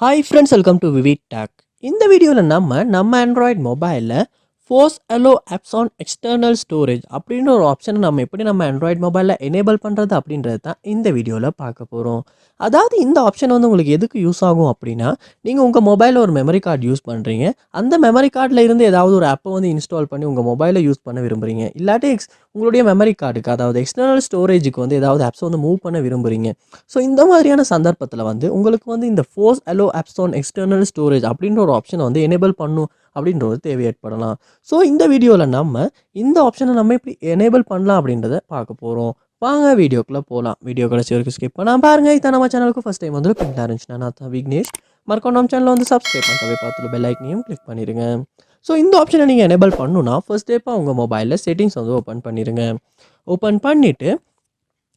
Hi friends, welcome to VividTech. இந்த வீடியோவில் நம்ம Android மொபைலில் Force Allow Apps on External Storage அப்படின்ற ஒரு ஆப்ஷனை நம்ம எப்படி நம்ம Android மொபைலில் எனேபிள் பண்ணுறது அப்படின்றது தான் இந்த வீடியோவில் பார்க்க போகிறோம். அதாவது இந்த ஆப்ஷன் வந்து உங்களுக்கு எதுக்கு யூஸ் ஆகும் அப்படின்னா, நீங்கள் உங்கள் மொபைலில் ஒரு மெமரி கார்டு யூஸ் பண்ணுறீங்க. அந்த மெமரி கார்டில் இருந்து ஏதாவது ஒரு ஆப்பை வந்து இன்ஸ்டால் பண்ணி உங்கள் மொபைலில் யூஸ் பண்ண விரும்புகிறீங்க. இல்லாட்டி உங்களுடைய மெமரி கார்டுக்கு அதாவது எக்ஸ்டர்னல் ஸ்டோரேஜுக்கு வந்து ஏதாவது ஆப்ஸை வந்து மூவ் பண்ண விரும்புகிறீங்க. ஸோ இந்த மாதிரியான சந்தர்ப்பத்தில் வந்து உங்களுக்கு வந்து இந்த Force Allow Apps on External Storage அப்படின்ற ஒரு ஆப்ஷனை வந்து எனேபிள் பண்ணும் அப்படின்ற ஒரு தேவை ஏற்படலாம். ஸோ இந்த வீடியோவில் இந்த ஆப்ஷனை நம்ம எப்படி எனேபிள் பண்ணலாம் அப்படின்றத பார்க்க போகிறோம். வாங்க வீடியோக்குள்ளே போகலாம். வீடியோ கடைசி வரைக்கும் ஸ்கிப் பண்ணாமல் பாருங்கள். இதான் நம்ம சேனலுக்கு ஃபஸ்ட் டைம் வந்து பின்னாக இருந்துச்சுன்னா நான் தான் விக்னேஷ். மறக்காம நம்ம சேனலில் வந்து சப்ஸ்கிரைப் பண்ணிட்டு பார்த்துட்டு பெல் ஐக்கனையும் கிளிக் பண்ணிடுங்க. ஸோ இந்த ஆப்ஷனை நீங்கள் எனேபிள் பண்ணணும்னா ஃபர்ஸ்ட் ஸ்டெப்பாக உங்கள் மொபைலில் செட்டிங்ஸ் வந்து ஓப்பன் பண்ணிடுங்க. ஓப்பன் பண்ணிவிட்டு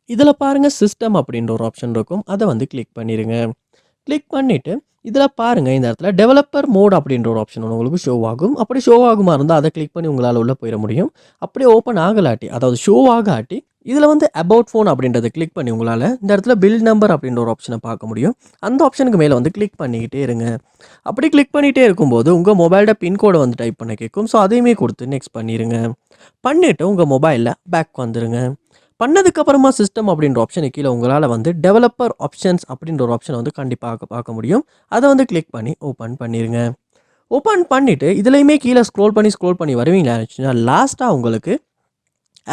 இதில் பாருங்கள் சிஸ்டம் அப்படின்ற ஒரு ஆப்ஷன் இருக்கும். அதை வந்து கிளிக் பண்ணிடுங்க. கிளிக் பண்ணிவிட்டு இதில் பாருங்கள் இந்த இடத்துல டெவலப்பர் மோட் அப்படின்ற ஒரு ஆப்ஷன் உங்களுக்கு ஷோ ஆகும். அப்படி ஷோ ஆகுமா இருந்தால் அதை கிளிக் பண்ணி உங்களால் உள்ளே போயிட முடியும். அப்படியே ஓப்பன் ஆகலாட்டி அதாவது ஷோ ஆகாட்டி இதில் வந்து அபவுட் ஃபோன் அப்படின்றத கிளிக் பண்ணி உங்களால் இந்த இடத்துல பில் நம்பர் அப்படின்ற ஒரு ஆப்ஷனை பார்க்க முடியும். அந்த ஆப்ஷனுக்கு மேலே வந்து கிளிக் பண்ணிக்கிட்டே இருங்க. அப்படி கிளிக் பண்ணிகிட்டே இருக்கும்போது உங்கள் மொபைலோட பின்கோடை வந்து டைப் பண்ண கேட்கும். ஸோ அதையுமே கொடுத்து நெக்ஸ்ட் பண்ணிடுங்க. பண்ணிவிட்டு உங்கள் மொபைலில் பேக் வந்துடுங்க. பண்ணதுக்கப்புறமா சிஸ்டம் அப்படின்ற ஆப்ஷனுக்கு கீழே உங்களால் வந்து டெவலப்பர் ஆப்ஷன்ஸ் அப்படின்ற ஒரு ஆப்ஷனை வந்து கண்டிப்பாக பார்க்க முடியும். அதை வந்து கிளிக் பண்ணி ஓப்பன் பண்ணிடுங்க. ஓப்பன் பண்ணிவிட்டு இதுலையுமே கீழே ஸ்க்ரோல் பண்ணி வருவீங்களா இருந்துச்சுன்னா லாஸ்ட்டாக உங்களுக்கு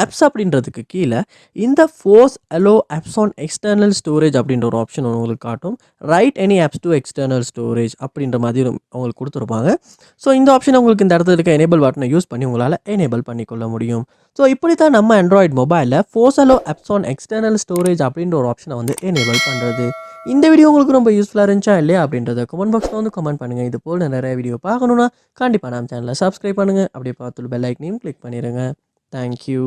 ஆப்ஸ் அப்படின்றதுக்கு கீழே இந்த Force Allow Apps on External Storage அப்படின்ற ஒரு ஆப்ஷன் உங்களுக்கு காட்டும். Right any apps to external storage அப்படின்ற மாதிரி உங்களுக்கு கொடுத்துருப்பாங்க. ஸோ இந்த ஆப்ஷன் உங்களுக்கு இந்த இடத்துல இருக்க எனேபிள் பட்டனை யூஸ் பண்ணி உங்களால் எனேபிள் பண்ணிக்கொள்ள முடியும். ஸோ இப்படி தான் நம்ம Android மொபைலில் Force Allow Apps on External Storage அப்படின்ற ஒரு ஆப்ஷனை வந்து எனேபிள் பண்ணுறது. இந்த வீடியோ உங்களுக்கு ரொம்ப யூஸ்ஃபுல்லாக இருந்துச்சா இல்லையா அப்படின்றத கமெண்ட் பாக்ஸில் வந்து கமெண்ட் பண்ணுங்கள். இது போல் நிறைய வீடியோ பார்க்கணுன்னா கண்டிப்பாக நம்ம சேனலை சப்ஸ்கிரைப் பண்ணுங்கள். அப்படியே பார்த்துட்டு பெல் ஐக்கனையும் கிளிக் பண்ணிடுங்க. தேங்க்யூ.